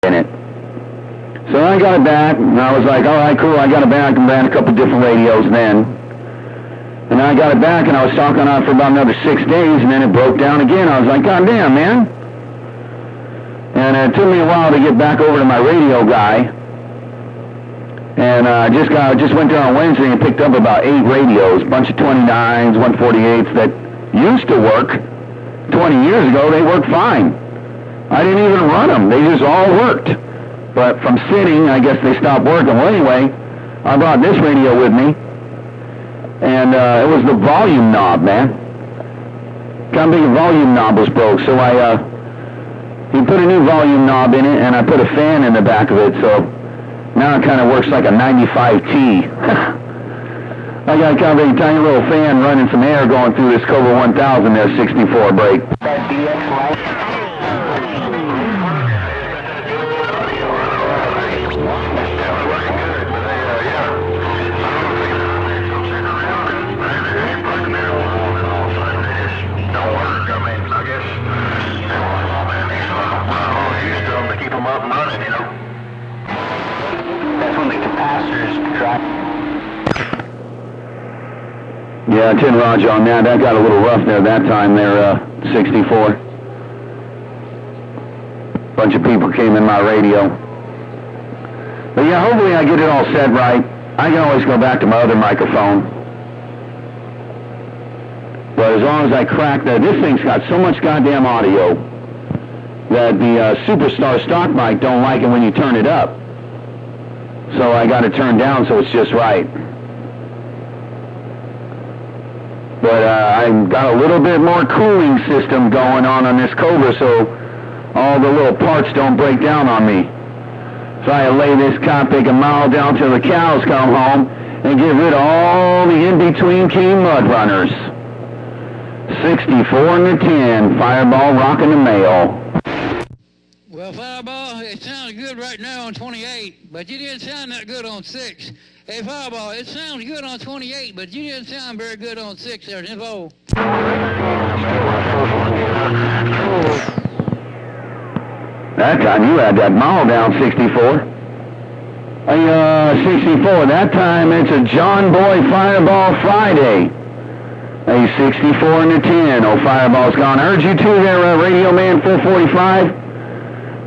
in it. So I got it back, and I was like, all right, cool, I got it back, and ran a couple different radios then. And I got it back, and I was talking on it for about another 6 days, and then it broke down again. I was like, God damn, man. And it took me a while to get back over to my radio guy. And I just went there on Wednesday and picked up about 8 radios, a bunch of 29s, 148s that used to work. 20 years ago, they worked fine. I didn't even run them. They just all worked. But from sitting, I guess they stopped working. Well, anyway, I brought this radio with me, and it was the volume knob, man. Kind of big volume knob was broke, so he put a new volume knob in it, and I put a fan in the back of it, so now it kind of works like a 95T. I got kind of a tiny little fan running some air going through this Cobra 1000 there, 64 brake. Yeah, 10 Roger on that. That got a little rough there that time there, 64. Bunch of people came in my radio. But yeah, hopefully I get it all set right. I can always go back to my other microphone. But as long as I crack that, this thing's got so much goddamn audio that the Superstar stock mic don't like it when you turn it up. So I got it turned down so it's just right. But I got a little bit more cooling system going on this Cobra, so all the little parts don't break down on me. So I lay this cockpit a mile down till the cows come home and get rid of all the in-between key mud runners. 64 and the 10, Fireball rocking the mail. Well, Fireball, it sounds good right now on 28, but you didn't sound that good on 6. Hey, Fireball, it sounds good on 28, but you didn't sound very good on 6 there, Info. That time you had that mile down, 64. 64, that time it's a John Boy Fireball Friday. A 64 and a 10. Oh, Fireball's gone. I heard you too there, Radio Man 445.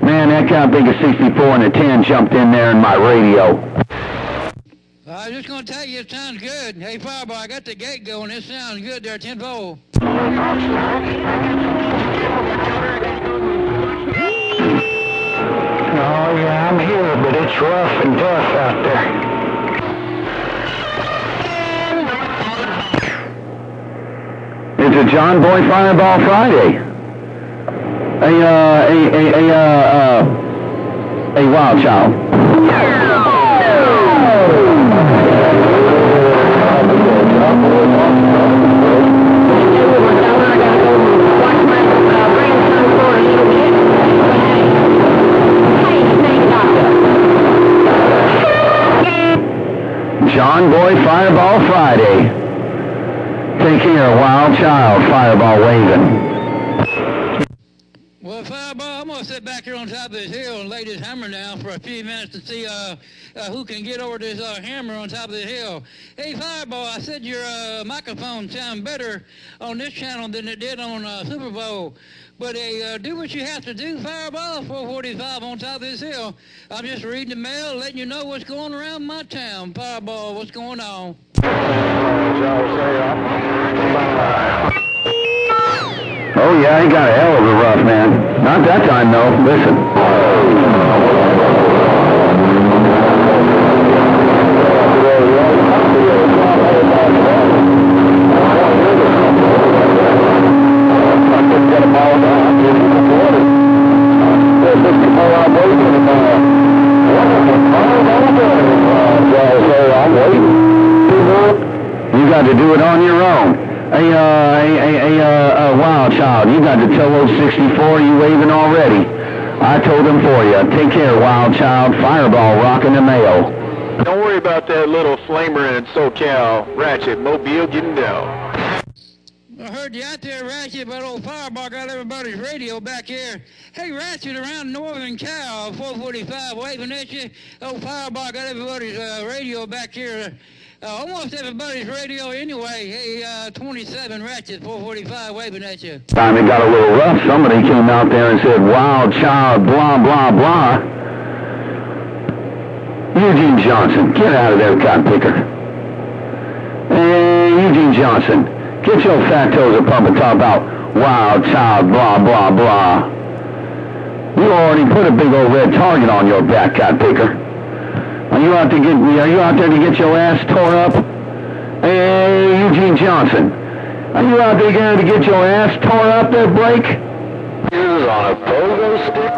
Man, that kind of big a 64 and a 10 jumped in there in my radio. I was just going to tell you, it sounds good. Hey, Fireball, I got the gate going. It sounds good there, 10-4. Oh, yeah, I'm here, but it's rough and tough out there. It's a John Boy Fireball Friday. A wild child. John Boy Fireball Friday. Take care, wild child, Fireball waving. Well, Fireball, I'm going to sit back here on top of this hill and lay this hammer down for a few minutes to see who can get over this hammer on top of the hill. Hey, Fireball, I said your microphone sound better on this channel than it did on Super Bowl. But do what you have to do, Fireball, 445 on top of this hill. I'm just reading the mail, letting you know what's going around my town. Fireball, what's going on? Oh yeah, he got a hell of a rough, man. Not that time though. Listen. You got to do it on your own. A wild child, you got to tell those 64 you waving already. I told them for you. Take care, wild child. Fireball rocking the mail. Don't worry about that little flamer in SoCal. Ratchet, Mobile getting down. All I heard you out there, Ratchet, but old Fireball got everybody's radio back here. Hey, Ratchet, around Northern Cal, 445, waving at you. Old Fireball got everybody's radio back here. Almost everybody's radio anyway. Hey, 27 Ratchet, 445, waving at you. Time it got a little rough. Somebody came out there and said, "Wild child, blah, blah, blah." Eugene Johnson, get out of there, cotton picker. Hey, Eugene Johnson, get your fat toes up and talk about wild child, blah, blah, blah. You already put a big old red target on your back, cotton picker. Are you out there to get your ass tore up? Hey, Eugene Johnson, are you out there going to get your ass tore up there, Blake? You're on a pogo stick.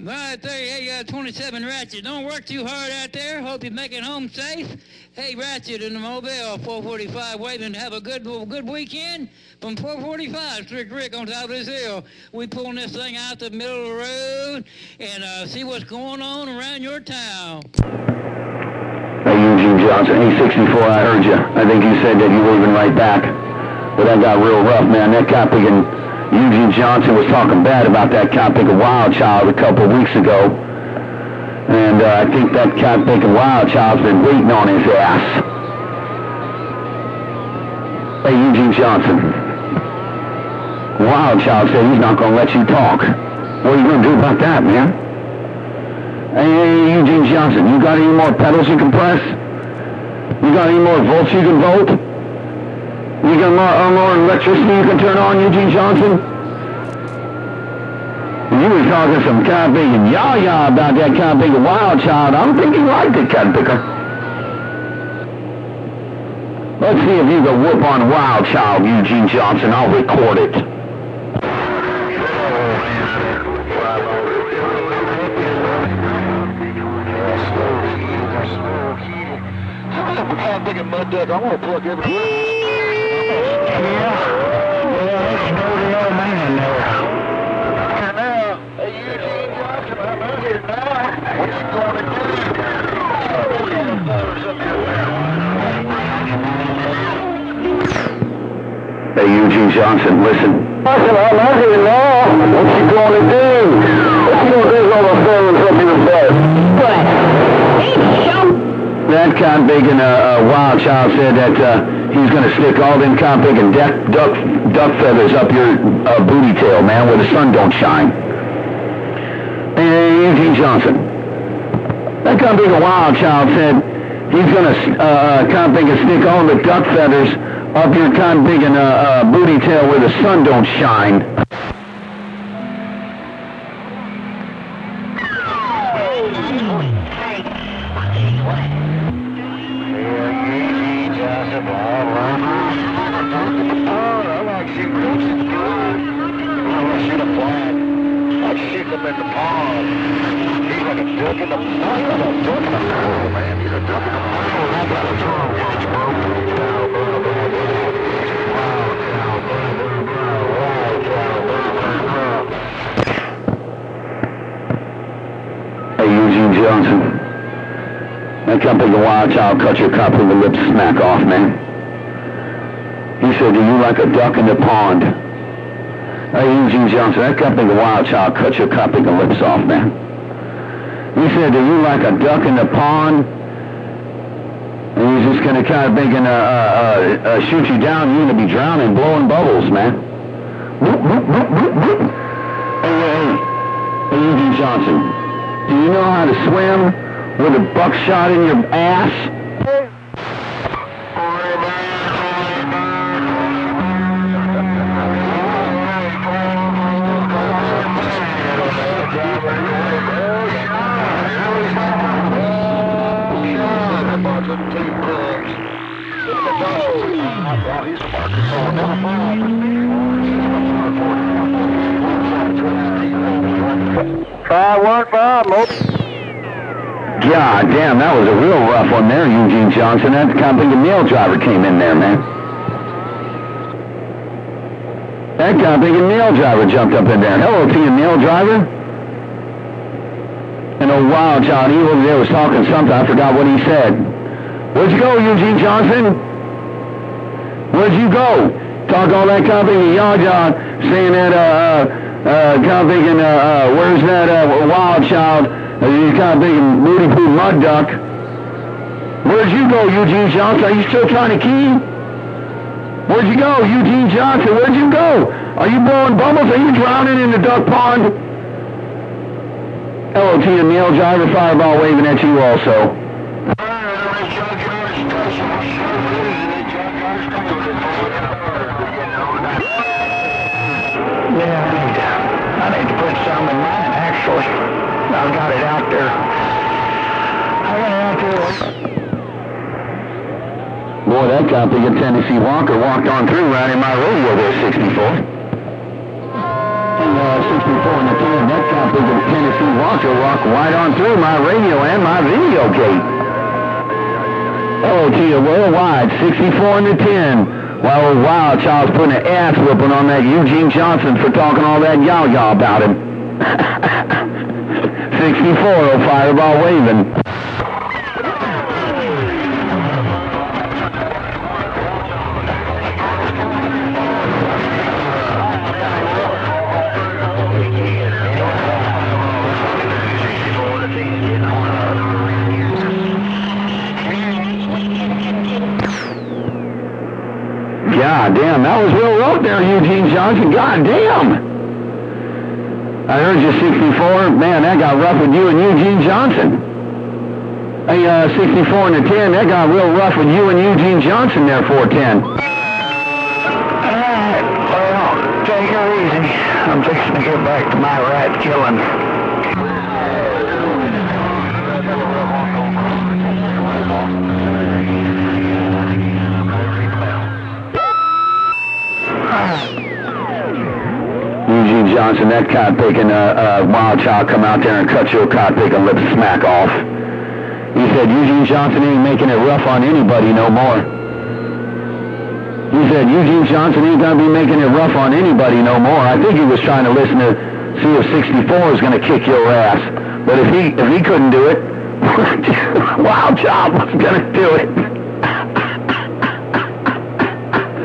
Right there, hey, 27 Ratchet, don't work too hard out there. Hope you make it home safe. Hey, Ratchet in the Mobile, 445, waving. Have a good weekend from 445, Strict Rick on top of this hill. We pulling this thing out the middle of the road and see what's going on around your town. Hey, Eugene Johnson, A64, I heard you. I think you said that you were leaving right back. But that got real rough, man. That cop picking Eugene Johnson was talking bad about that cop picking Wild Child a couple of weeks ago. And I think that cop picking Wild Child's been waiting on his ass. Hey, Eugene Johnson. Wild Child said he's not going to let you talk. What are you going to do about that, man? Hey, Eugene Johnson, you got any more pedals you can press? You got any more volts you can volt? You got more electricity you can turn on, Eugene Johnson? You was talking some kind of big yah-yah about that kind of big Wild Child. I'm thinking like the cat picker. Let's see if you can whoop on Wild Child, Eugene Johnson. I'll record it. I'm thinking mud duck. I'm going to plug everything. Yeah, that's no real man there. Here now, hey Eugene Johnson, I'm out here now. What you going to do? Hey Eugene Johnson, listen. Listen, I'm out here now. What you going to do? What you going to do with all the phones up your butt? What? That cop big and Wild Child said that he's going to stick all them cop big and duck feathers up your booty tail, man, where the sun don't shine. Hey, Eugene Johnson. That cop big and Wild Child said he's going to cop big and stick all the duck feathers up your cop big and booty tail where the sun don't shine. Johnson. That cop big Wild Child cut your cop with the lips smack off, man. He said, "Do you like a duck in the pond?" Hey, Eugene Johnson, that cop big Wild Child cut your cop big lips off, man. He said, "Do you like a duck in the pond?" And he's just gonna kind of big and shoot you down. You're gonna be drowning, blowing bubbles, man. Hey, Eugene Johnson. Do you know how to swim with a buckshot in your ass? God damn, that was a real rough one there, Eugene Johnson. That kind of big mail driver came in there, man. That kind of big mail driver jumped up in there. Hello to you, mail driver. And old Wild Child, he over there was talking something. I forgot what he said. Where'd you go, Eugene Johnson? Where'd you go? Talk all that kind of thing, yaw-yaw, saying that, kind of thinking, where's that, wild child? You kind of thinking, booty-poo mud duck. Where'd you go, Eugene Johnson? Are you still trying to key? Where'd you go, Eugene Johnson? Where'd you go? Are you blowing bubbles? Are you drowning in the duck pond? LOT, a male driver, fireball waving at you also. Yeah, I need to put some in mine, actually. I've got it out there. Boy, that cop thinking Tennessee Walker walked on through right in my radio there, 64. And 64 in the 10, that cop thinking Tennessee Walker walked right on through my radio and my video gate. Oh, to you worldwide, 64 in the 10. While old Wild Child's putting an ass whooping on that Eugene Johnson for talking all that yaw-yaw about him. 64, old fireball waving. God damn, that was real rough there, Eugene Johnson. God damn. I heard you, 64. Man, that got rough with you and Eugene Johnson. Hey, 64 in the 10, that got real rough with you and Eugene Johnson there, 410. All right, well, take her easy. I'm fixing to get back to my rat killing. Eugene Johnson, that cop picking Wild Child come out there and cut your cop picking lip smack off. He said Eugene Johnson ain't making it rough on anybody no more. He said Eugene Johnson ain't gonna be making it rough on anybody no more. I think he was trying to listen to see if 64 is gonna kick your ass. But if he couldn't do it, Wild Child was gonna do it.